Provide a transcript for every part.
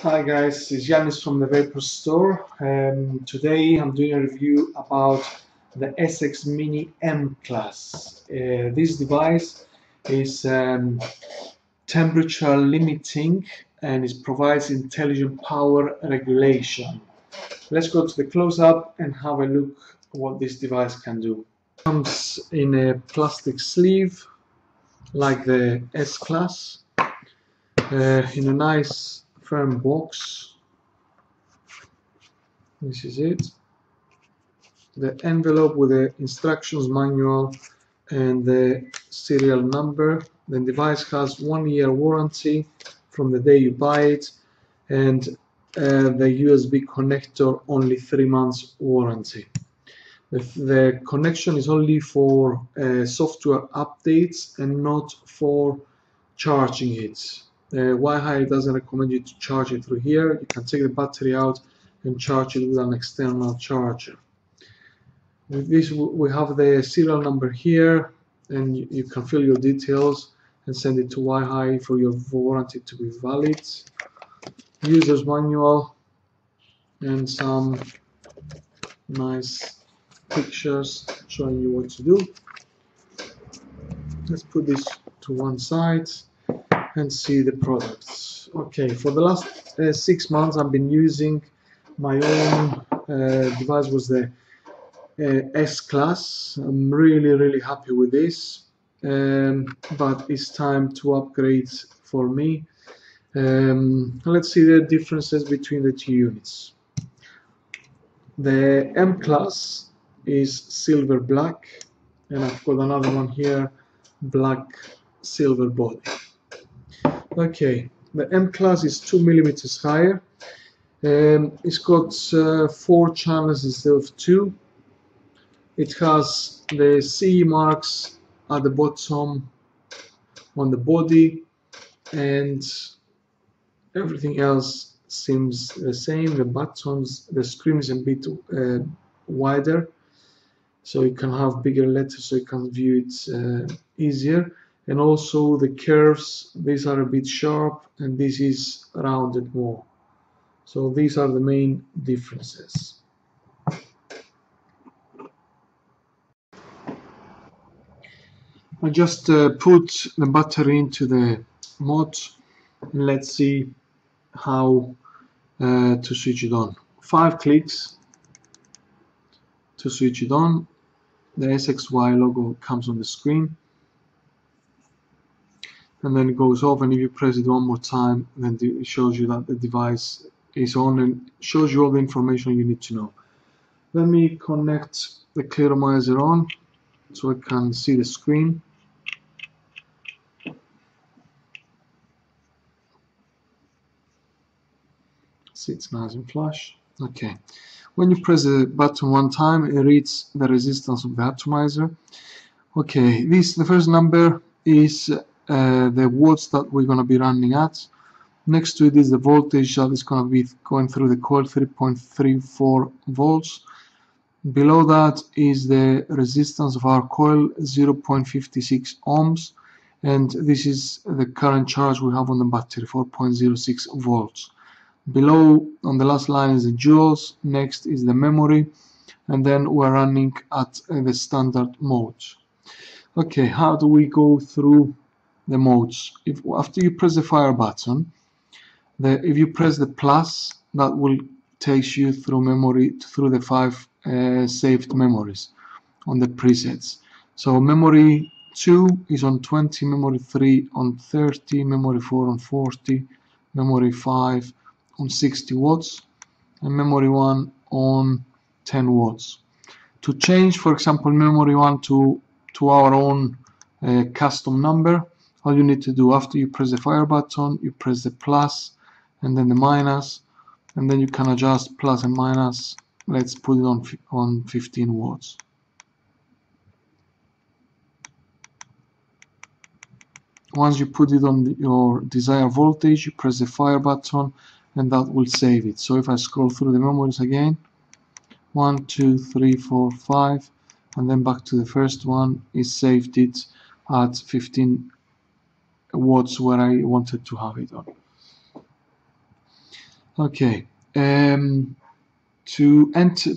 Hi guys, it's Yanis from the Vapor Store. Today I'm doing a review about the SX Mini M class. This device is temperature limiting and it provides intelligent power regulation. Let's go to the close-up and have a look at what this device can do. It comes in a plastic sleeve like the S class, in a nice firm box. This is it. The envelope with the instructions manual and the serial number. The device has 1 year warranty from the day you buy it, and the USB connector only 3 months warranty. The connection is only for software updates and not for charging it. YiHi doesn't recommend you to charge it through here. You can take the battery out and charge it with an external charger. With this, we have the serial number here, and you can fill your details and send it to YiHi for your warranty to be valid. User's manual and some nice pictures showing you what to do. Let's put this to one side and see the products. Okay, for the last 6 months I've been using my own device, was the S class. I'm really happy with this, but it's time to upgrade for me. Let's see the differences between the two units. The M class is silver black, and I've got another one here, black silver body. Okay, the M class is 2 millimeters higher. It's got 4 channels instead of 2. It has the CE marks at the bottom on the body, and everything else seems the same. The buttons, the screen is a bit wider, so you can have bigger letters so you can view it easier. And also the curves, these are a bit sharp and this is rounded more. So these are the main differences. I just put the battery into the mod, and let's see how to switch it on. 5 clicks to switch it on. The SXY logo comes on the screen, and then it goes off, and if you press it one more time, then it shows you that the device is on and shows you all the information you need to know. Let me connect the clearomizer on so I can see the screen. See, it's nice and flush. Okay, when you press the button one time, it reads the resistance of the atomizer. Okay, the first number is the watts that we're going to be running at. Next to it is the voltage that is going to be going through the coil, 3.34 volts. Below that is the resistance of our coil, 0.56 ohms, and this is the current charge we have on the battery, 4.06 volts. Below, on the last line, is the joules. Next is the memory, and then we're running at the standard modes. Okay, how do we go through the modes? After you press the fire button, if you press the plus, that will take you through memory, through the 5 saved memories on the presets. So memory 2 is on 20, memory 3 on 30, memory 4 on 40, memory 5 on 60 watts, and memory 1 on 10 watts. To change, for example, memory 1 to our own custom number, all you need to do, after you press the fire button, you press the plus and then the minus, and then you can adjust plus and minus. Let's put it on 15 watts. Once you put it on your desired voltage, you press the fire button and that will save it. So if I scroll through the memories again, 1, 2, 3, 4, 5, and then back to the first one, it saved it at 15 watts where I wanted to have it on. Okay. To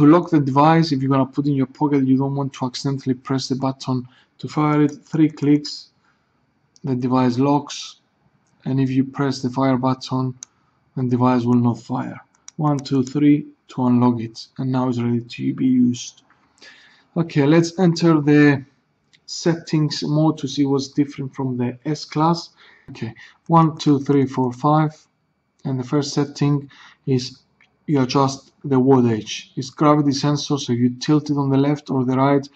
lock the device, if you're gonna put in your pocket, you don't want to accidentally press the button to fire it. 3 clicks, the device locks, and if you press the fire button, the device will not fire. 1, 2, 3 to unlock it, and now it's ready to be used. Okay, let's enter the settings mode to see what's different from the S class. Okay, 1, 2, 3, 4, 5, and the first setting is you adjust the wattage. It's gravity sensor, so you tilt it on the left or the right,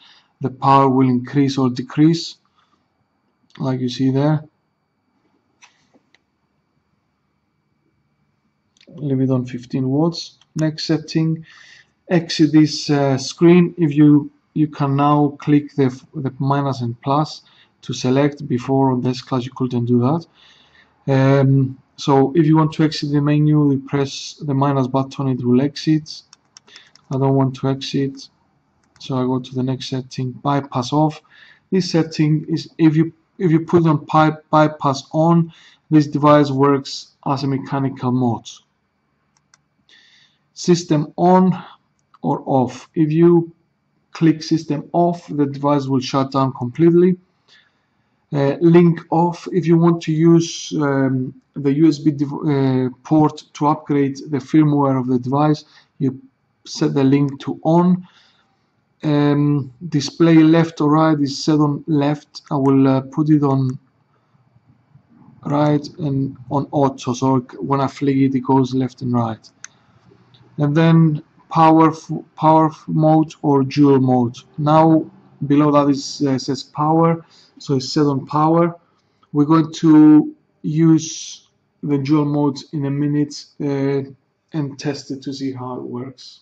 the power will increase or decrease, like you see there. Leave it on 15 watts. Next setting, exit this screen. If you can now click the minus and plus to select. Before on this class you couldn't do that. So if you want to exit the menu, you press the minus button, it will exit. I don't want to exit, so I go to the next setting, bypass off. This setting is if you put on bypass on, this device works as a mechanical mode. System on or off. If you click system off, the device will shut down completely. Link off. If you want to use the USB port to upgrade the firmware of the device, you set the link to on. Display left or right is set on left. I will put it on right and on auto, so when I flick it, it goes left and right. And then power mode or dual mode. Now below that is says power, so it's set on power. We're going to use the dual mode in a minute and test it to see how it works.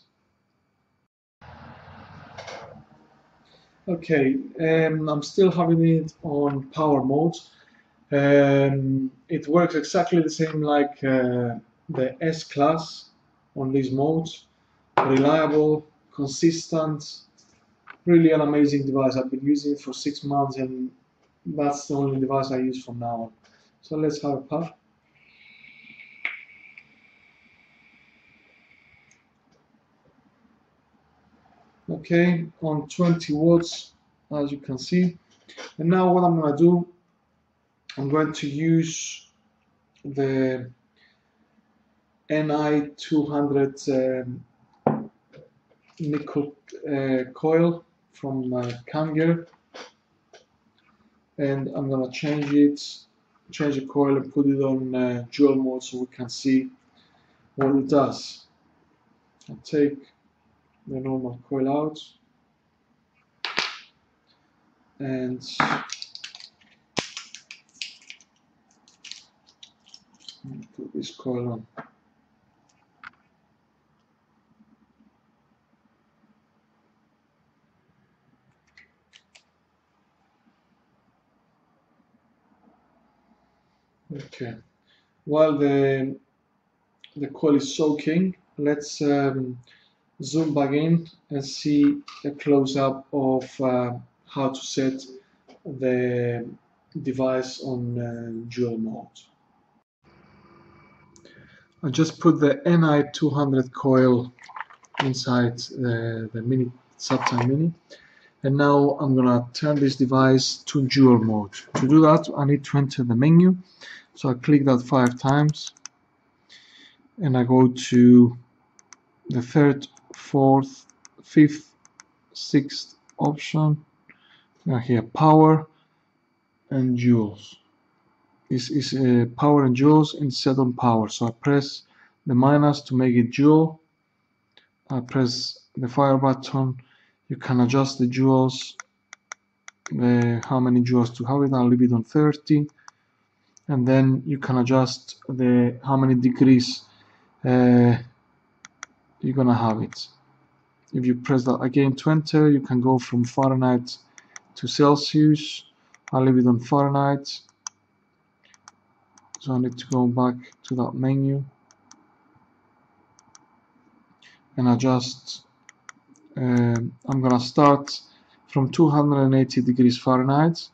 Okay, I'm still having it on power mode. It works exactly the same like the S class on these modes. Reliable, consistent, really an amazing device. I've been using it for 6 months and that's the only device I use from now on. So let's have a puff. Okay, on 20 watts, as you can see. And now what I'm going to do, I'm going to use the Ni200 nickel coil from Kanger, and I'm going to change the coil and put it on dual mode so we can see what it does. I'll take the normal coil out and put this coil on. Okay, while the coil is soaking, let's zoom back in and see a close-up of how to set the device on dual mode. I just put the Ni200 coil inside the mini Subtime Mini, and now I'm gonna turn this device to dual mode. To do that, I need to enter the menu, so I click that 5 times and I go to the 3rd, 4th, 5th, 6th option. Here, power and joules. This is power and joules and set on power. So I press the minus to make it joule. I press the fire button. You can adjust the joules, how many joules to have it. I'll leave it on 30, and then you can adjust the how many degrees you're gonna have it. If you press that again to enter, you can go from Fahrenheit to Celsius. I'll leave it on Fahrenheit. So I need to go back to that menu and adjust. I'm gonna start from 280 degrees Fahrenheit.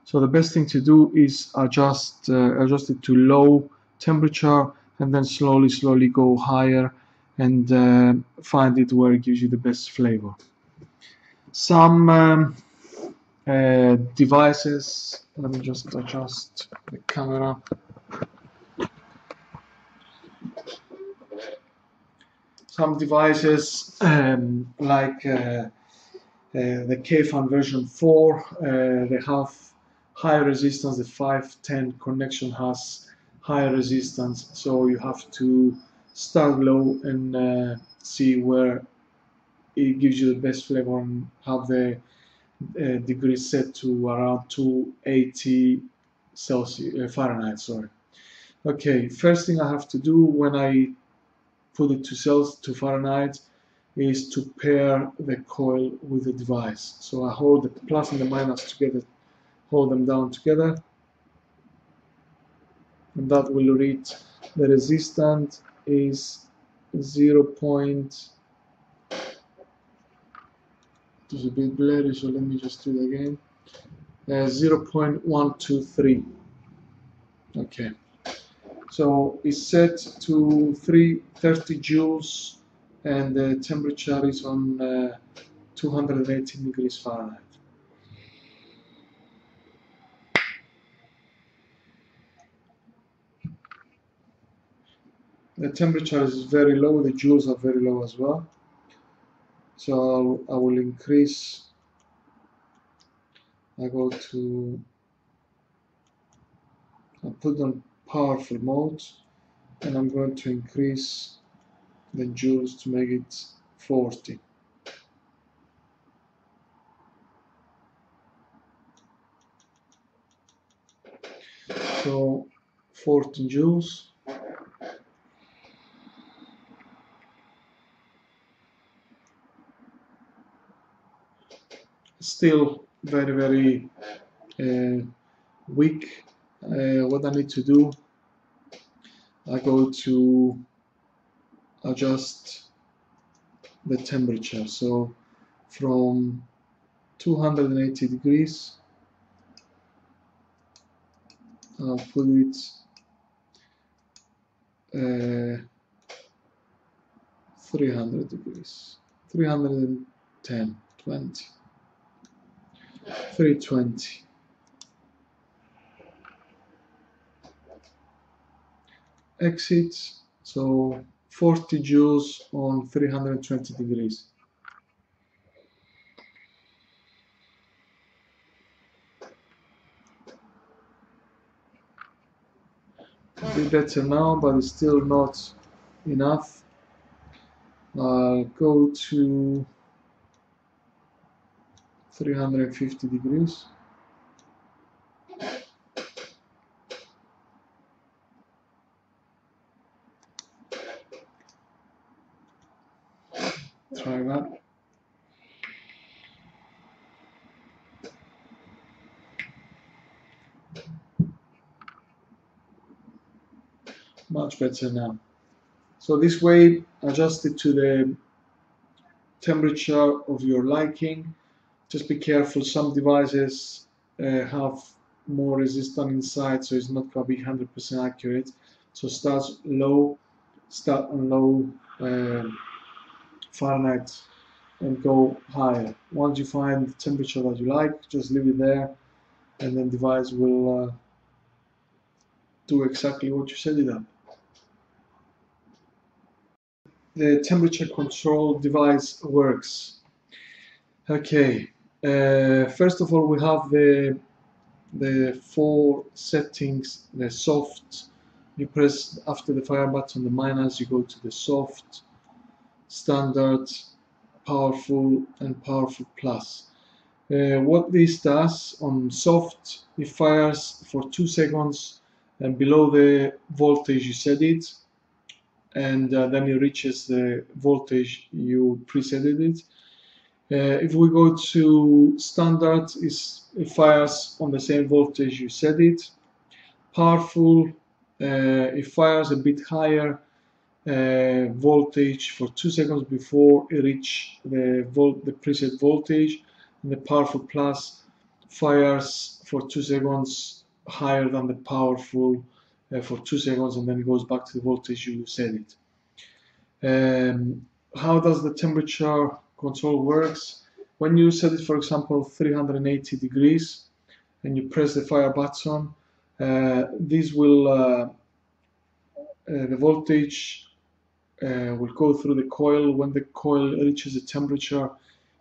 So the best thing to do is adjust it to low temperature and then slowly go higher and find it where it gives you the best flavor. Some devices, let me just adjust the camera. Some devices like the K-Fan version 4, they have higher resistance. The 510 connection has higher resistance, so you have to start low and see where it gives you the best flavor and have the degree set to around 280 Celsius, Fahrenheit. Sorry. Okay, first thing I have to do when I put it to Fahrenheit is to pair the coil with the device. So I hold the plus and the minus together, hold them down together, and that will read the resistance is 0. It's a bit blurry, so let me just do it again. 0.123. Okay, so it's set to 330 joules and the temperature is on 218 degrees Fahrenheit. The temperature is very low, the joules are very low as well. So I will increase, I put on powerful mode, and I'm going to increase the joules to make it 40. So 40 joules. Still very weak. What I need to do, I go to adjust the temperature. So from 280 degrees, I'll put it 300 degrees, 310, 20. 320. Exit, so 40 joules on 320 degrees. A bit better now, but it's still not enough. I'll go to 350 degrees. Try that. Much better now. So this way, adjust it to the temperature of your liking. Just be careful, some devices have more resistance inside, so it's not going to be 100% accurate. So start on low Fahrenheit and go higher. Once you find the temperature that you like, just leave it there, and then the device will do exactly what you set it up. The temperature control device works. Okay, first of all, we have the 4 settings. The soft, you press after the fire button, the minus, you go to the soft, standard, powerful, and powerful plus. What this does on soft, it fires for 2 seconds and below the voltage you set it, and then it reaches the voltage you preset it. If we go to standard, it fires on the same voltage you set it. Powerful, it fires a bit higher voltage for 2 seconds before it reaches the preset voltage. And the powerful plus fires for 2 seconds higher than the powerful for 2 seconds, and then it goes back to the voltage you set it. How does the temperature control works? When you set it, for example, 380 degrees, and you press the fire button, this will the voltage will go through the coil. When the coil reaches the temperature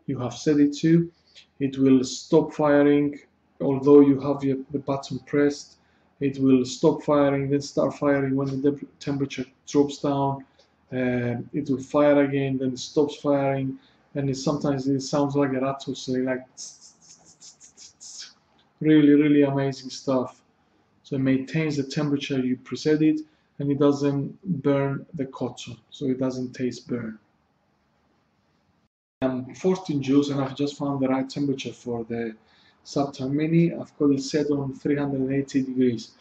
you have set it to, it will stop firing. Although you have the button pressed, it will stop firing, then start firing. When the temperature drops down, it will fire again, then it stops firing, and sometimes it sounds like a rattle, so like really amazing stuff. So it maintains the temperature you preset it, and it doesn't burn the cotton, so it doesn't taste burn. 14 joules, and I've just found the right temperature for the Subtime Mini. I've got it set on 380 degrees.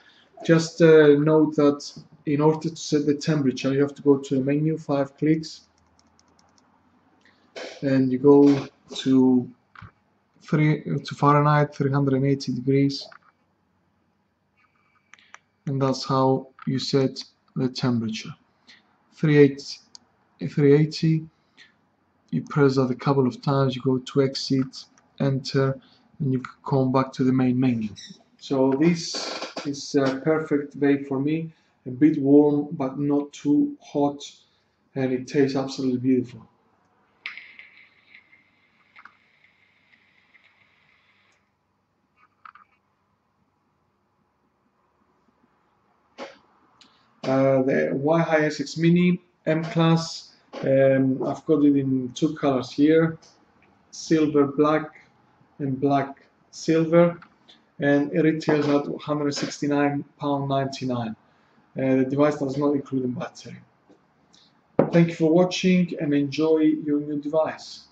Just note that in order to set the temperature, you have to go to the menu, 5 clicks, and you go to Fahrenheit 380 degrees, and that's how you set the temperature. 380, you press that a couple of times, you go to exit, enter, and you come back to the main menu. So this is a perfect vape for me, a bit warm but not too hot, and it tastes absolutely beautiful. The YiHi SX Mini M class, I've got it in 2 colors here, silver black and black silver, and it retails at £169.99. The device does not include a battery. Thank you for watching, and enjoy your new device.